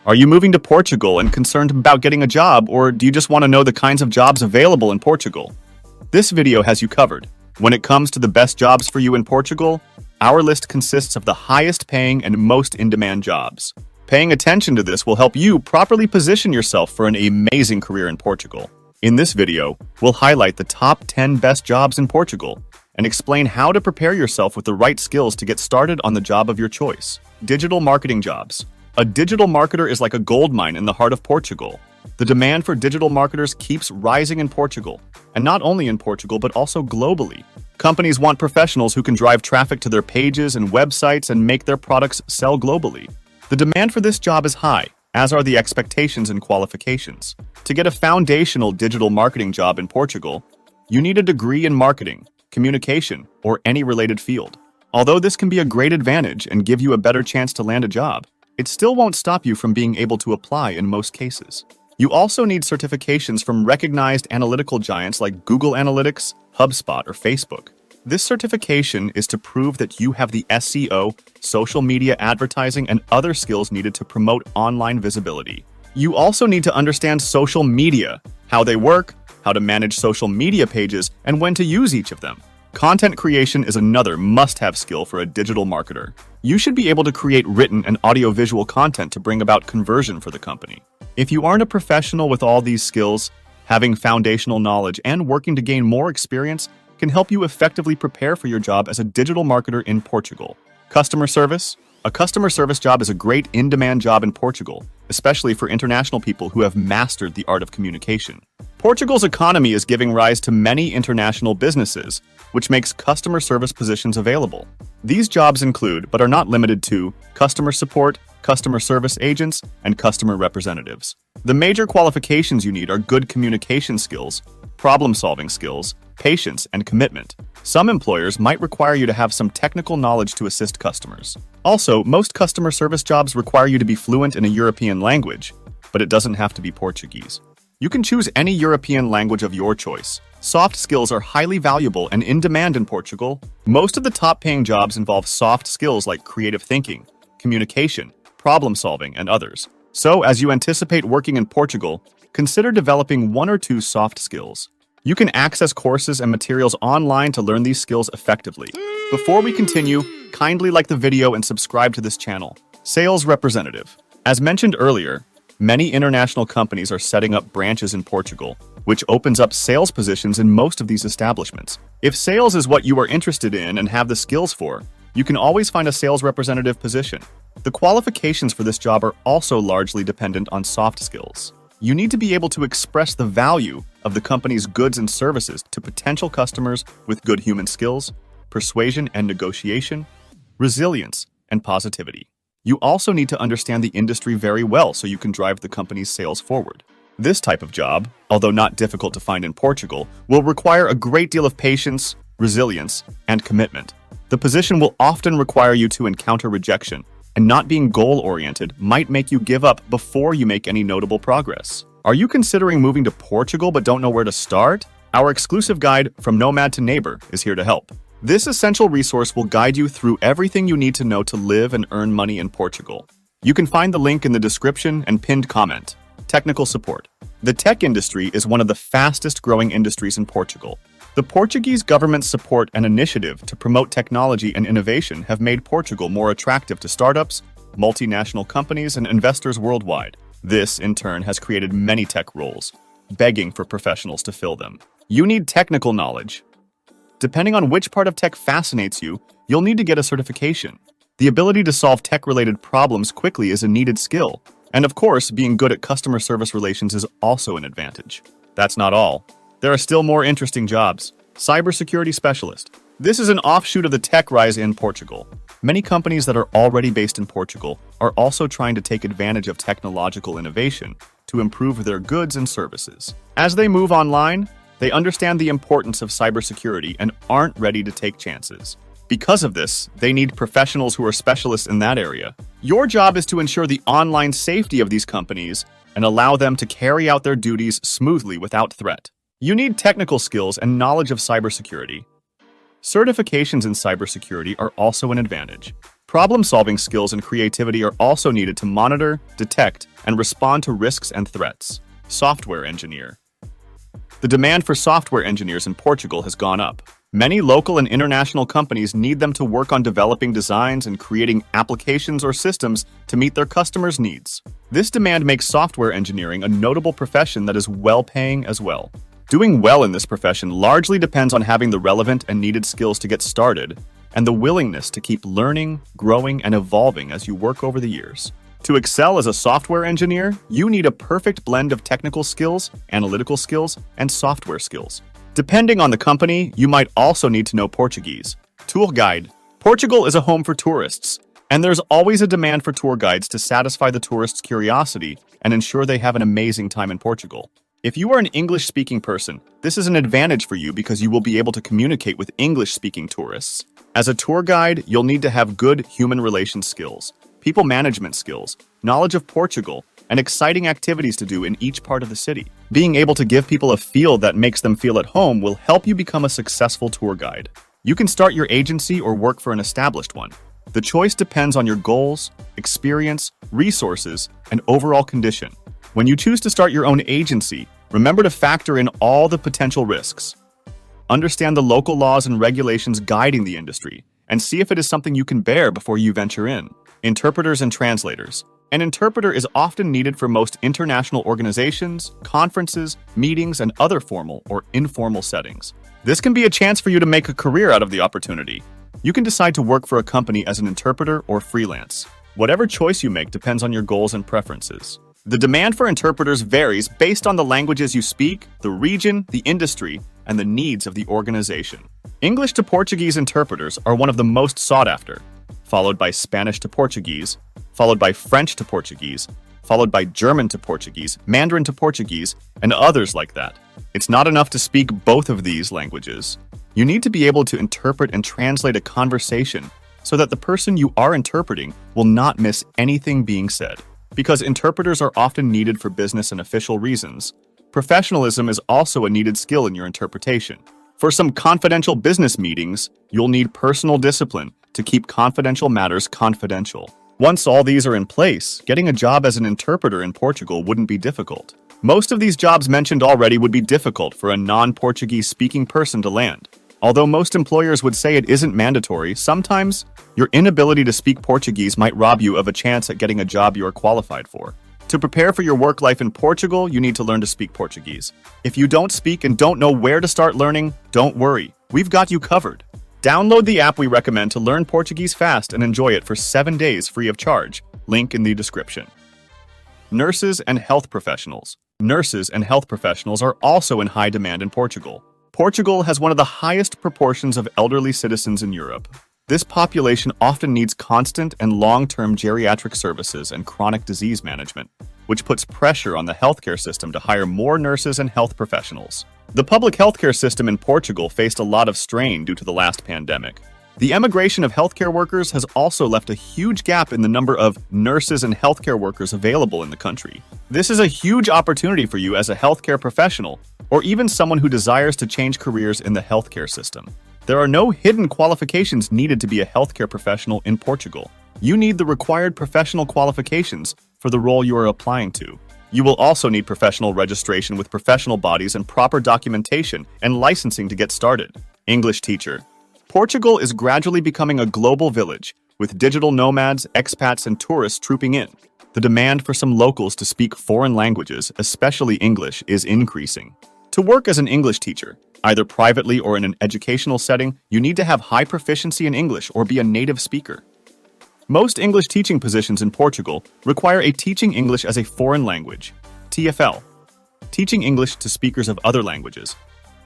Are you moving to Portugal and concerned about getting a job, or do you just want to know the kinds of jobs available in Portugal? This video has you covered. When it comes to the best jobs for you in Portugal, our list consists of the highest paying and most in-demand jobs. Paying attention to this will help you properly position yourself for an amazing career in Portugal. In this video, we'll highlight the top 10 best jobs in Portugal and explain how to prepare yourself with the right skills to get started on the job of your choice. Digital marketing jobs. A digital marketer is like a gold mine in the heart of Portugal. The demand for digital marketers keeps rising in Portugal, and not only in Portugal, but also globally. Companies want professionals who can drive traffic to their pages and websites and make their products sell globally. The demand for this job is high, as are the expectations and qualifications. To get a foundational digital marketing job in Portugal, you need a degree in marketing, communication, or any related field. Although this can be a great advantage and give you a better chance to land a job, it still won't stop you from being able to apply in most cases. You also need certifications from recognized analytical giants like Google Analytics, HubSpot, or Facebook. This certification is to prove that you have the SEO, social media advertising, and other skills needed to promote online visibility. You also need to understand social media, how they work, how to manage social media pages, and when to use each of them. Content creation is another must-have skill for a digital marketer. You should be able to create written and audiovisual content to bring about conversion for the company. If you aren't a professional with all these skills, having foundational knowledge and working to gain more experience can help you effectively prepare for your job as a digital marketer in Portugal. Customer service. A customer service job is a great in-demand job in Portugal, especially for international people who have mastered the art of communication. Portugal's economy is giving rise to many international businesses, which makes customer service positions available. These jobs include, but are not limited to, customer support, customer service agents, and customer representatives. The major qualifications you need are good communication skills, problem-solving skills, patience, and commitment. Some employers might require you to have some technical knowledge to assist customers. Also, most customer service jobs require you to be fluent in a European language, but it doesn't have to be Portuguese. You can choose any European language of your choice. Soft skills are highly valuable and in demand in Portugal. Most of the top-paying jobs involve soft skills like creative thinking, communication, problem-solving, and others. So, as you anticipate working in Portugal, consider developing one or two soft skills. You can access courses and materials online to learn these skills effectively. Before we continue, kindly like the video and subscribe to this channel. Sales representative. As mentioned earlier, many international companies are setting up branches in Portugal, which opens up sales positions in most of these establishments. If sales is what you are interested in and have the skills for, you can always find a sales representative position. The qualifications for this job are also largely dependent on soft skills. You need to be able to express the value of the company's goods and services to potential customers with good human skills, persuasion and negotiation, resilience, and positivity. You also need to understand the industry very well so you can drive the company's sales forward. This type of job, although not difficult to find in Portugal, will require a great deal of patience, resilience, and commitment. The position will often require you to encounter rejection, and not being goal-oriented might make you give up before you make any notable progress. Are you considering moving to Portugal but don't know where to start? Our exclusive guide, From Nomad to Neighbor, is here to help. This essential resource will guide you through everything you need to know to live and earn money in Portugal. You can find the link in the description and pinned comment. Technical support. The tech industry is one of the fastest growing industries in Portugal. The Portuguese government's support and initiative to promote technology and innovation have made Portugal more attractive to startups, multinational companies, and investors worldwide. This, in turn, has created many tech roles, begging for professionals to fill them. You need technical knowledge. Depending on which part of tech fascinates you, you'll need to get a certification. The ability to solve tech-related problems quickly is a needed skill. And of course, being good at customer service relations is also an advantage. That's not all. There are still more interesting jobs. Cybersecurity specialist. This is an offshoot of the tech rise in Portugal. Many companies that are already based in Portugal are also trying to take advantage of technological innovation to improve their goods and services. As they move online, they understand the importance of cybersecurity and aren't ready to take chances. Because of this, they need professionals who are specialists in that area. Your job is to ensure the online safety of these companies and allow them to carry out their duties smoothly without threat. You need technical skills and knowledge of cybersecurity. Certifications in cybersecurity are also an advantage. Problem-solving skills and creativity are also needed to monitor, detect, and respond to risks and threats. Software engineer. The demand for software engineers in Portugal has gone up. Many local and international companies need them to work on developing designs and creating applications or systems to meet their customers' needs. This demand makes software engineering a notable profession that is well-paying as well. Doing well in this profession largely depends on having the relevant and needed skills to get started, and the willingness to keep learning, growing, and evolving as you work over the years. To excel as a software engineer, you need a perfect blend of technical skills, analytical skills, and software skills. Depending on the company, you might also need to know Portuguese. Tour guide. Portugal is a home for tourists, and there's always a demand for tour guides to satisfy the tourists' curiosity and ensure they have an amazing time in Portugal. If you are an English-speaking person, this is an advantage for you because you will be able to communicate with English-speaking tourists. As a tour guide, you'll need to have good human relations skills, people management skills, knowledge of Portugal, and exciting activities to do in each part of the city. Being able to give people a feel that makes them feel at home will help you become a successful tour guide. You can start your agency or work for an established one. The choice depends on your goals, experience, resources, and overall condition. When you choose to start your own agency, remember to factor in all the potential risks. Understand the local laws and regulations guiding the industry, and see if it is something you can bear before you venture in. Interpreters and translators. An interpreter is often needed for most international organizations, conferences, meetings, and other formal or informal settings. This can be a chance for you to make a career out of the opportunity. You can decide to work for a company as an interpreter or freelance. Whatever choice you make depends on your goals and preferences. The demand for interpreters varies based on the languages you speak, the region, the industry, and the needs of the organization. English to Portuguese interpreters are one of the most sought after, followed by Spanish to Portuguese, followed by French to Portuguese, followed by German to Portuguese, Mandarin to Portuguese, and others like that. It's not enough to speak both of these languages. You need to be able to interpret and translate a conversation so that the person you are interpreting will not miss anything being said. Because interpreters are often needed for business and official reasons, professionalism is also a needed skill in your interpretation. For some confidential business meetings, you'll need personal discipline to keep confidential matters confidential. Once all these are in place, getting a job as an interpreter in Portugal wouldn't be difficult. Most of these jobs mentioned already would be difficult for a non-Portuguese speaking person to land. Although most employers would say it isn't mandatory, sometimes your inability to speak Portuguese might rob you of a chance at getting a job you are qualified for. To prepare for your work life in Portugal, you need to learn to speak Portuguese. If you don't speak and don't know where to start learning, don't worry. We've got you covered. Download the app we recommend to learn Portuguese fast and enjoy it for 7 days free of charge. Link in the description. Nurses and health professionals. Nurses and health professionals are also in high demand in Portugal. Portugal has one of the highest proportions of elderly citizens in Europe. This population often needs constant and long-term geriatric services and chronic disease management, which puts pressure on the healthcare system to hire more nurses and health professionals. The public healthcare system in Portugal faced a lot of strain due to the last pandemic. The emigration of healthcare workers has also left a huge gap in the number of nurses and healthcare workers available in the country. This is a huge opportunity for you as a healthcare professional, or even someone who desires to change careers in the healthcare system. There are no hidden qualifications needed to be a healthcare professional in Portugal. You need the required professional qualifications for the role you are applying to. You will also need professional registration with professional bodies and proper documentation and licensing to get started. English teacher. Portugal is gradually becoming a global village, with digital nomads, expats, and tourists trooping in. The demand for some locals to speak foreign languages, especially English, is increasing. To work as an English teacher, either privately or in an educational setting, you need to have high proficiency in English or be a native speaker. Most English teaching positions in Portugal require a Teaching English as a Foreign Language, TFL, Teaching English to Speakers of Other Languages,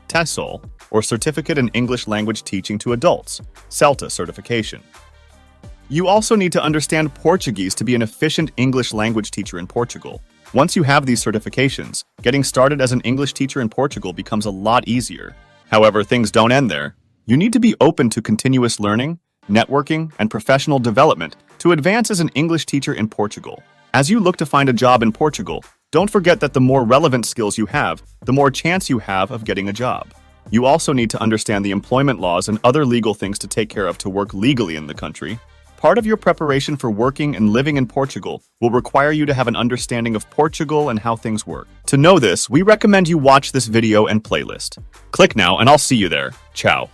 TESOL, or Certificate in English Language Teaching to Adults, CELTA certification. You also need to understand Portuguese to be an efficient English language teacher in Portugal. Once you have these certifications, getting started as an English teacher in Portugal becomes a lot easier. However, things don't end there. You need to be open to continuous learning, networking, and professional development to advance as an English teacher in Portugal. As you look to find a job in Portugal, don't forget that the more relevant skills you have, the more chance you have of getting a job. You also need to understand the employment laws and other legal things to take care of to work legally in the country. Part of your preparation for working and living in Portugal will require you to have an understanding of Portugal and how things work. To know this, we recommend you watch this video and playlist. Click now and I'll see you there. Ciao.